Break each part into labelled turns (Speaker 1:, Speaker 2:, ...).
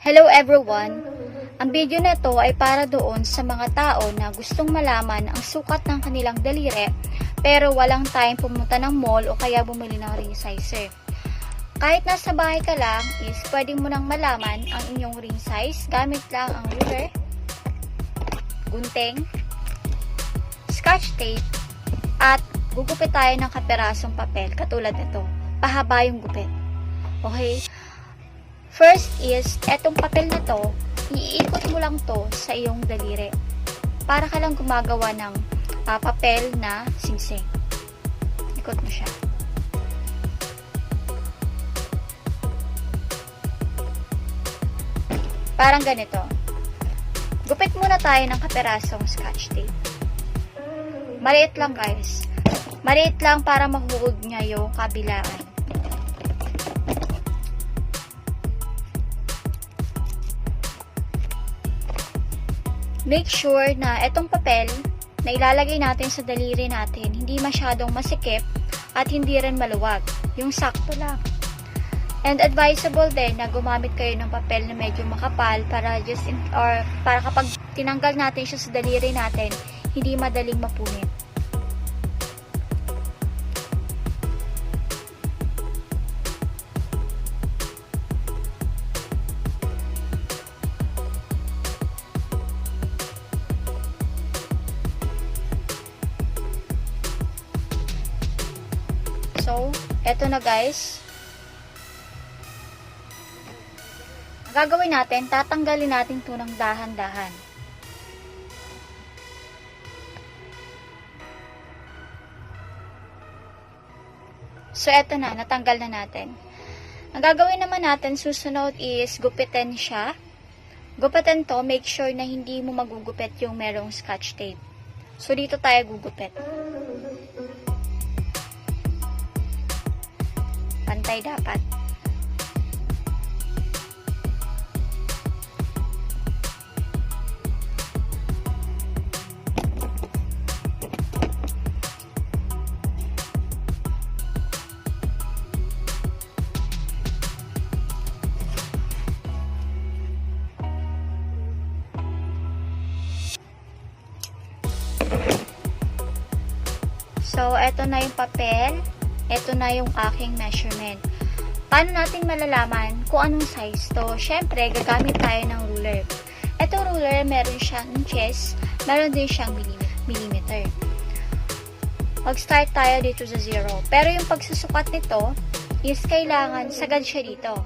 Speaker 1: Hello everyone! Ang video na to ay para doon sa mga tao na gustong malaman ang sukat ng kanilang daliri pero walang time pumunta ng mall o kaya bumili ng ring size. Kahit nasa bahay ka lang is pwede mo nang malaman ang inyong ring size gamit lang ang ruler, gunting, scotch tape, at gugupit tayo ng kaperasong papel katulad nito. Pahaba yung gupit. Okay? First is, etong papel na to, iikot mo lang to sa iyong daliri. Para ka lang gumagawa ng papel na singsing. Ikot mo siya. Parang ganito. Gupit muna tayo ng kaperasong scotch tape. Maliit lang guys. Maliit lang para mahuhog niya yung kabilaan. Make sure na itong papel na ilalagay natin sa daliri natin hindi masyadong masikip at hindi rin maluwag. Yung sakto lang. And advisable din na gumamit kayo ng papel na medyo makapal para para kapag tinanggal natin siya sa daliri natin, hindi madaling mapunit. So, eto na guys. Ang gagawin natin, tatanggalin natin ito ng dahan-dahan. So, eto na, natanggal na natin. Ang gagawin naman natin, susunod is gupitin siya. Gupitin to, make sure na hindi mo magugupit yung merong scotch tape. So, dito tayo gugupit. Pantay dapat. So, eto na yung papel. Ito na yung aking measurement. Paano natin malalaman kung anong size to? Siyempre, gagamit tayo ng ruler. Ito ruler, meron siyang inches, meron din siyang millimeter. Mag-start tayo dito sa 0. Pero yung pagsusukat nito is kailangan sagad siya dito.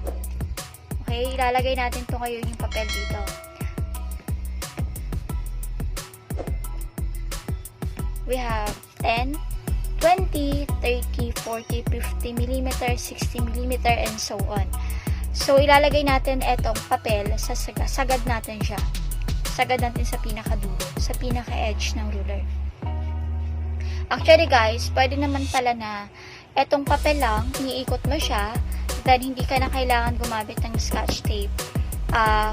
Speaker 1: Okay, ilalagay natin to ngayon yung papel dito. We have 10, 20, 30, 40, 50 mm, 60 mm, and so on. So, ilalagay natin etong papel sa sagad natin siya. Sagad natin sa pinakadulo, sa pinaka-edge ng ruler. Actually guys, pwede naman pala na etong papel lang, iniikot mo siya, then hindi ka na kailangan gumamit ng scotch tape.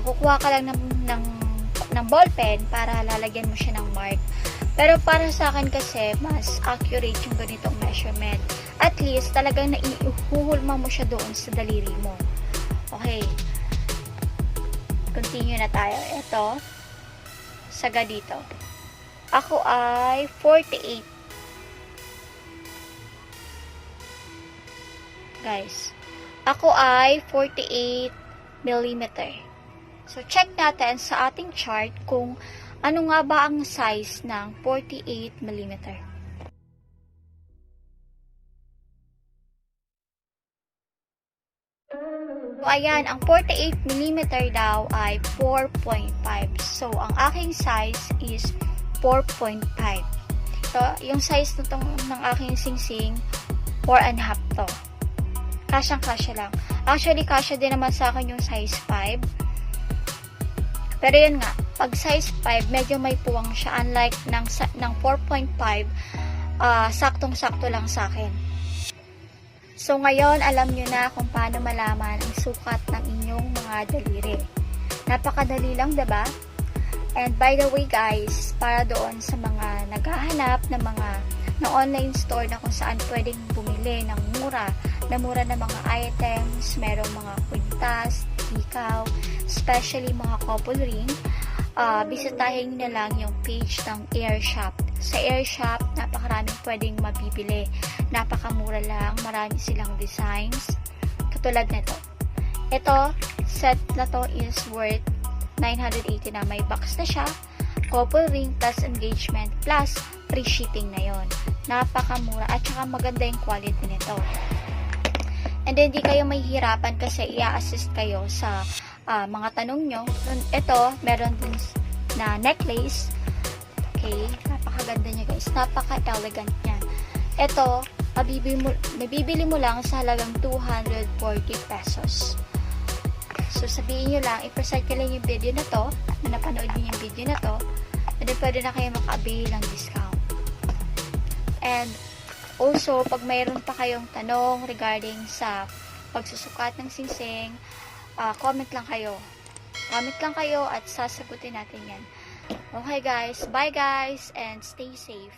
Speaker 1: Kukuha ka lang ng ballpen para lalagyan mo siya ng mark. Pero para sa akin kasi, mas accurate yung ganitong measurement. At least, talagang naihuhulma mo siya doon sa daliri mo. Okay. Continue na tayo. Ito. Saga dito. Ako ay 48. Guys. Ako ay 48 mm. So, check natin sa ating chart kung ano nga ba ang size ng 48 mm? So, ayan, ang 48 mm daw ay 4.5. So, ang aking size is 4.5. So, yung size ng aking singsing, 4.5 to. Kasyang-kasya lang. Actually, kasya din naman sa akin yung size 5. Pero yun nga, pag size 5, medyo may puwang siya. Unlike ng 4.5, saktong-sakto lang sa akin. So, ngayon, alam nyo na kung paano malaman ang sukat ng inyong mga daliri. Napakadali lang, diba? And by the way, guys, para doon sa mga naghahanap ng mga online store na kung saan pwedeng bumili ng mura na mga items, merong mga kwintas, ikaw, especially mga couple ring, bisitahin nyo lang yung page ng Air Shop. Sa Air Shop, napakaraming pwedeng mabibili. Napakamura lang, marami silang designs. Katulad nito. Ito, set na to is worth 980 na. May box na siya, couple ring plus engagement plus free shipping na yon. Napakamura at saka maganda yung quality nito. And then, di kayo mahihirapan kasi i-assist kayo sa mga tanong nyo. Ito, meron din na necklace. Okay, napakaganda niya guys. Napaka-elegant niya. Ito, mabibili mo lang sa halagang 240 pesos. So, sabihin nyo lang, i-present ko lang yung video na to, na napanood nyo yung video na to, and then pwede na kayo maka-avail ng discount. And, also, pag mayroon pa kayong tanong regarding sa pagsusukat ng singsing, comment lang kayo. Comment lang kayo at sasagutin natin yan. Okay guys, bye guys, and stay safe.